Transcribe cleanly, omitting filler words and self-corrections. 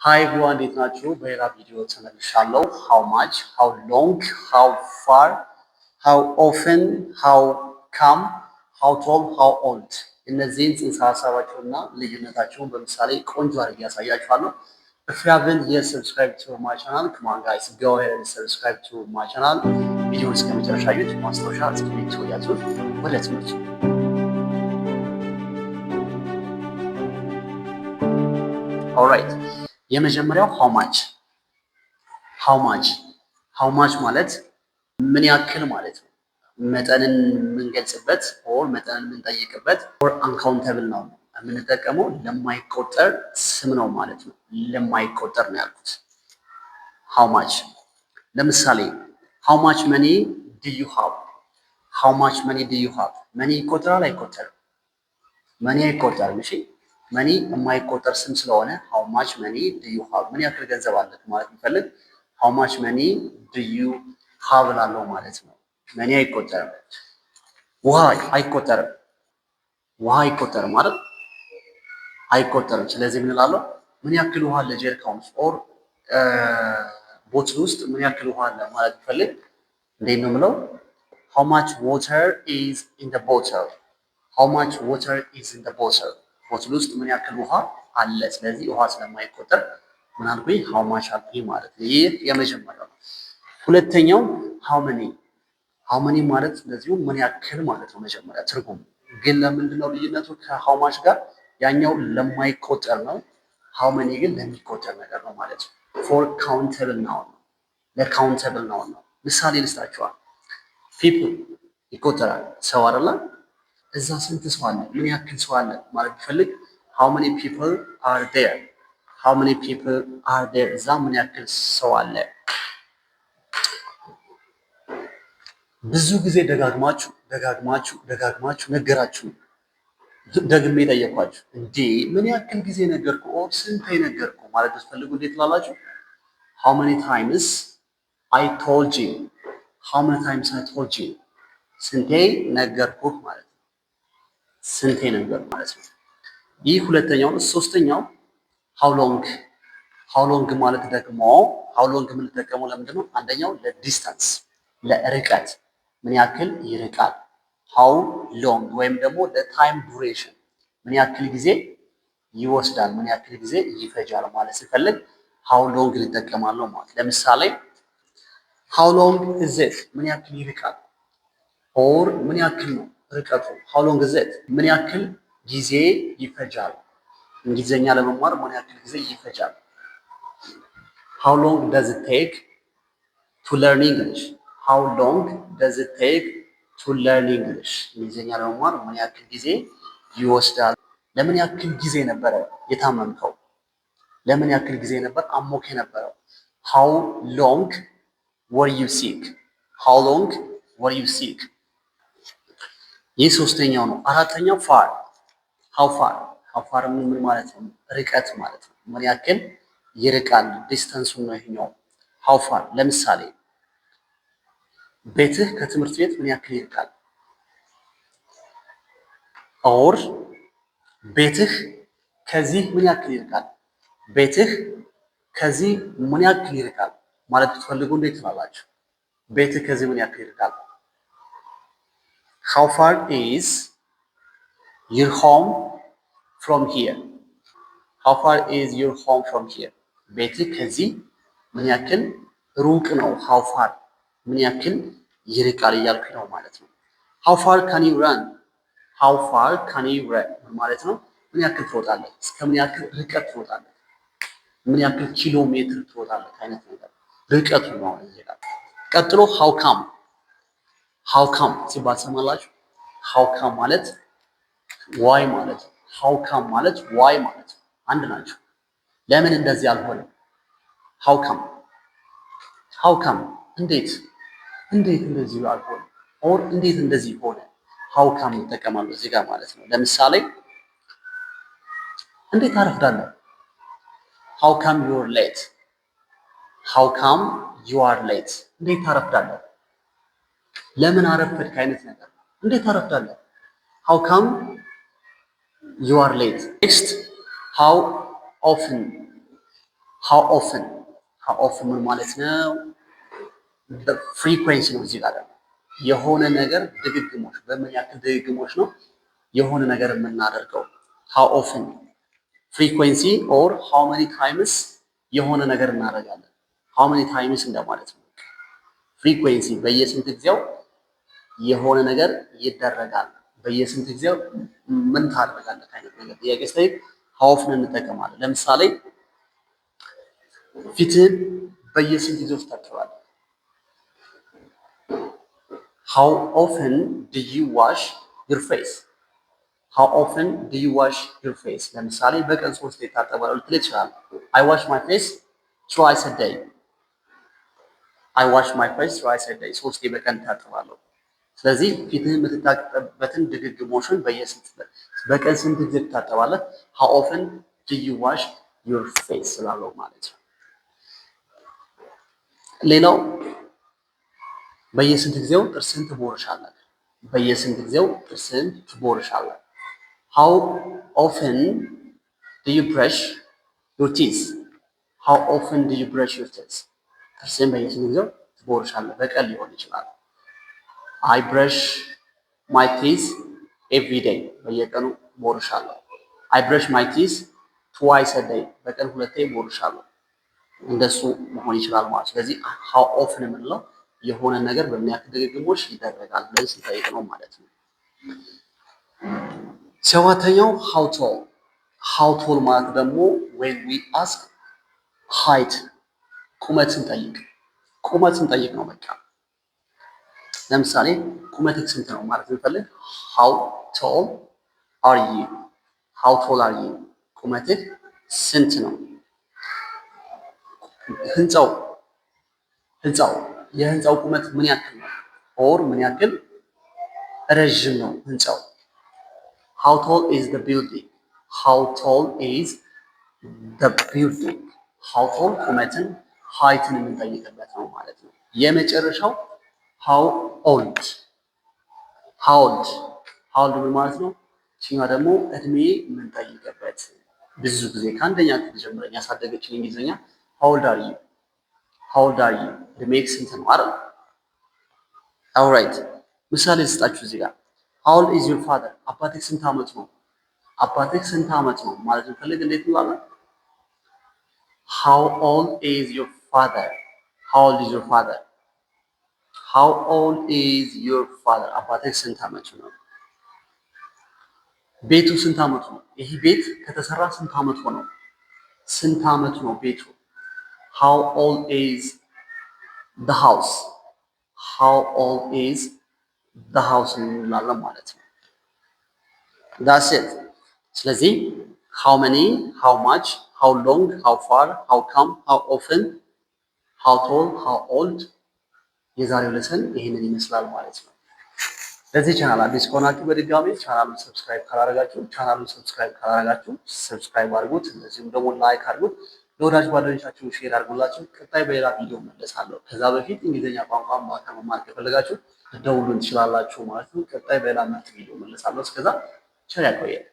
Hi everyone, እንዴት ናችሁ? በሌላ ቪዲዮ ተመልሻለሁ። How much, how long, how far, how often, how come, how tall, how old እነዚህን ጽንሰ ሀሳባቸውና ልዩነታቸውን በምሳሌ ቆንጆ አድርጌ ያሳያችኋለሁ። If you haven't yet subscribed to my channel, come on guys, go ahead and subscribe to my channel. ቪዲዮውን እስከ መጨረሻ እዩት። ማስታወሻ እስክሪብቶ ያዙ። ወደ ትምህርቱ Alright. የመጀመሪያው how much ማለት ምን ያክል ማለት ነው። መጠንን የምንገልጽበት ኦር መጠንን የምንጠይቅበት ኦር አንካውንተብል ነው የምንጠቀመው ለማይቆጠር ስም ነው ማለት ነው። ለማይቆጠር ነው ያልኩት how much። ለምሳሌ how much money do you have? መኒ ይቆጠራል አይቆጠርም? መኒ አይቆጠርም። እሺ መኒ የማይቆጠር ስም ስለሆነ how much money do you have ምን ያክል ገንዘብ አለህ ማለት ቢፈልግ how much money do you have ላለው ማለት ነው። መኒ አይቆጠርም። ውሃ አይቆጠርም ማለት አይቆጠርም። ስለዚህ ምን እላለሁ? ምን ያክል ውሃ አለ ጀሪካን ውስጥ ኦር ቦትል ውስጥ ምን ያክል ውሃ አለ ማለት ቢፈልግ እንዴት ነው የምለው? how much water is in the bottle ቦትል ውስጥ ምን ያክል ውሃ አለ። ስለዚህ ውሃ ስለማይቆጠር ምን አልኩኝ? how much አልኩኝ ማለት ነው። ይህ የመጀመሪያው ነው። ሁለተኛው how many ማለት እንደዚሁ ምን ያክል ማለት ነው። መጀመሪያ ትርጉም ግን ለምንድነው ልዩነቱ ከሃው ማች ጋር? ያኛው ለማይቆጠር ነው፣ how many ግን ለሚቆጠር ነገር ነው ማለት ነው። for countable ነው፣ ለካውንተብል ነው። ምሳሌ ልስጣችኋል። people ይቆጠራል፣ ሰው አይደለ? እዛ ስንት ሰው አለ? ምን ያክል ሰው አለ ማለት ቢፈልግ how many people are there እዛ ምን ያክል ሰው አለ። ብዙ ጊዜ ደጋግማችሁ ነገራችሁ። ደግሜ ጠየኳችሁ፣ እንዴ ምን ያክል ጊዜ ነገርኩ ኦር ስንቴ ነገርኩ ማለት ብትፈልጉ እንዴት ትላላችሁ? how many times I told you ስንቴ ነገርኩህ ማለት ነው። ስንቴ ነገር ማለት ነው። ይህ ሁለተኛው ነው። ሶስተኛው how long ማለት ደግሞ how long የምንጠቀመው ለምንድን ነው? አንደኛው ለዲስታንስ ለርቀት ምን ያክል ይርቃል። how long ወይም ደግሞ ለታይም ዱሬሽን ምን ያክል ጊዜ ይወስዳል፣ ምን ያክል ጊዜ ይፈጃል ማለት ሲፈልግ how long ልጠቀማለሁ ማለት። ለምሳሌ how long is it ምን ያክል ይርቃል ኦር ምን ያክል ነው ርቀቱ how long is it ምን ያክል ጊዜ ይፈጃል። እንግሊዘኛ ለመማር ምን ያክል ጊዜ ይፈጃል። how long does it take to learn English እንግሊዘኛ ለመማር ምን ያክል ጊዜ ይወስዳል። ለምን ያክል ጊዜ ነበረ የታመምከው? ለምን ያክል ጊዜ ነበር አሞክ የነበረው? how long were you sick ይህ ሶስተኛው ነው። አራተኛው ፋር how far ምን ማለት ነው? ርቀት ማለት ነው። ምን ያክል ይርቃል ዲስታንሱን ነው ይሄኛው how far። ለምሳሌ ቤትህ ከትምህርት ቤት ምን ያክል ይርቃል? ኦር ቤትህ ከዚህ ምን ያክል ይርቃል? ቤትህ ከዚህ ምን ያክል ይርቃል ማለት ብትፈልጉ እንዴት ትላላችሁ? ቤትህ ከዚህ ምን ያክል ይርቃል? how far is your home from here ቤትህ ከዚህ ምን ያክል ሩቅ ነው? how far ምን ያክል ይርቃል እያልኩኝ ነው ማለት ነው። how far can you run ማለት ነው። ምን ያክል ትሮጣለህ? እስከ ምን ያክል ርቀት ትሮጣለህ? ምን ያክል ኪሎ ሜትር ትሮጣለህ አይነት ነገር ርቀቱ ነው እዚህ ጋር። ቀጥሎ how come ሲባል ሰማላችሁ? how come ማለት ዋይ ማለት ነው። how come ማለት ዋይ ማለት ነው። አንድ ናቸው። ለምን እንደዚህ አልሆነም? how come እንዴት እንደዚህ አልሆነ ኦር እንዴት እንደዚህ ሆነ? how come እንጠቀማለን እዚህ ጋር ማለት ነው። ለምሳሌ እንዴት አረፍዳለህ? how come you are late እንዴት ታረፍዳለህ? ለምን አረፈድክ አይነት ነገር እንዴት ታረፍዳለህ? how come you are late next how often ሃው ኦፍን ምን ማለት ነው? ፍሪኩዌንሲ ነው። እዚህ ጋር የሆነ ነገር ድግግሞሽ፣ በምን ያክል ድግግሞሽ ነው የሆነ ነገር የምናደርገው። ሃው ኦፍን ፍሪኩዌንሲ ኦር ሃው መኒ ታይምስ የሆነ ነገር እናደርጋለን። ሃው መኒ ታይምስ እንደማለት ነው። ፍሪኩዌንሲ በየስንት ጊዜው የሆነ ነገር ይደረጋል። በየስንት ጊዜው ምን ታደርጋለህ አይነት ነገር ጥያቄ ስጠይቅ ሃው ኦፍን እንጠቀማለን። ለምሳሌ ፊትህን በየስንት ጊዜው ትታጠባለህ? ሃው ኦፍን ዱ ዩ ዋሽ ዩር ፌስ? ሃው ኦፍን ዱ ዩ ዋሽ ዩር ፌስ? ለምሳሌ በቀን 3 ይታጠባል ልትል ይችላል። አይ ዋሽ ማይ ፌስ ትዋይስ አ ዴይ። አይ ዋሽ ማይ ፌስ ትዋይስ አ ዴይ፣ 3 በቀን እታጠባለሁ። ስለዚህ ፊትህን የምትታጠብበትን ድግግሞሽን በቀን ስንት ጊዜ ትታጠባለህ? ሃው ኦፍን ዱ ዩ ዋሽ ዩር ፌስ ስላለው ማለት ነው። ሌላው በየስንት ጊዜው ጥርስን ትቦርሻለህ? በየስንት ጊዜው ጥርስን ትቦርሻለህ? ሃው ኦፍን ዱ ዩ ብረሽ ዩር ቲዝ? ሃው ኦፍን ዱ ዩ ብረሽ ዩር ቲዝ? ጥርስን በየስንት ጊዜው ትቦርሻለህ? በቀን ሊሆን ይችላል። አይ ብረሽ ማይ ቲዝ ኤቭሪ ዴይ፣ በየቀኑ ቦርሻለሁ። አይ ብረሽ ማይ ቲዝ ትዋይስ አ ዴይ፣ በቀን 2 ቦርሻለሁ። እንደሱ መሆን ይችላል ማለት። ስለዚህ ሃው ኦፍን የምንለው የሆነ ነገር በምን ያክል ድግግሞሽ ይደረጋል ብለን ስንጠይቅ ነው ማለት ነው። ሰባተኛው ሃው ቶል። ሃው ቶል ማለት ደግሞ ዌን ዊ አስክ ሃይት፣ ቁመት ስንጠይቅ ነው። በቃ ለምሳሌ ቁመትህ ስንት ነው ማለት ብንፈልግ ሃው ቶል አር ዩ? ሃው ቶል አር ዩ? ቁመትህ ስንት ነው? የህንፃው ቁመት ምን ያክል ነው? ኦር ምን ያክል ረዥም ነው ህንፃው? ሃው ቶል ኢዝ ዘ ቢልዲንግ? ሃው ቶል ኢዝ ዘ ቢልዲንግ? ሃው ቶል ቁመትን ሃይትን የምንጠይቅበት ነው ማለት ነው። የመጨረሻው ሃው ኦልድ። ሃው ኦልድ ምን ማለት ነው? እቺኛ ደግሞ እድሜ የምንጠይቅበት ብዙ ጊዜ ከአንደኛ ክፍል ጀምረን ያሳደገችን እንግሊዝኛ ሃው ኦልድ አር ዩ? ሃው ኦልድ አር ዩ? እድሜህ ስንት ነው አይደል? ኦልራይት ምሳሌ ልስጣችሁ እዚህ ጋር ሃው ኦልድ ኢዝ ዩር ፋዘር? አባትህ ስንት ዓመት ነው? አባትህ ስንት ዓመት ነው ማለት እንፈልግ እንዴት እንላለን? ሃው ኦልድ ኢዝ ዩር ፋዘር? ሃው ኦልድ ኢዝ ዩር ፋዘር? ሃው ኦልድ ኢዝ ዩር ፋዘር? አባትህ ስንት ዓመቱ ነው? ቤቱ ስንት ዓመቱ ነው? ይህ ቤት ከተሰራ ስንት ዓመት ሆነው? ስንት ዓመቱ ነው ቤቱ? ሃው ኦልድ ኢዝ ዘ ሃውስ? ሃው ኦልድ ኢዝ ዘ ሃውስ እንላለን ማለት ነው። ዳትስ ኢት። ስለዚህ ሃው መኒ፣ ሃው ማች፣ ሃው ሎንግ፣ ሃው ፋር፣ ሃው ካም፣ ሃው ኦፍን፣ ሃው ቶል፣ ሃው ኦልድ የዛሬው ለሰን ይህንን ይመስላል ማለት ነው። ለዚህ ቻናል አዲስ ከሆናችሁ በድጋሚ ቻናሉን ሰብስክራይብ ካላረጋችሁ ሰብስክራይብ አድርጉት። እንደዚሁም ደግሞ ላይክ አድርጉት። ለወዳጅ ጓደኞቻችሁ ሼር አድርጉላችሁ። ቀጣይ በሌላ ቪዲዮ መለሳለሁ። ከዛ በፊት እንግሊዝኛ ቋንቋ መማር ከፈለጋችሁ ደውሉን ትችላላችሁ ማለት ነው። ቀጣይ በሌላ ምርጥ ቪዲዮ መለሳለሁ። እስከዛ ቸር ያቆየን።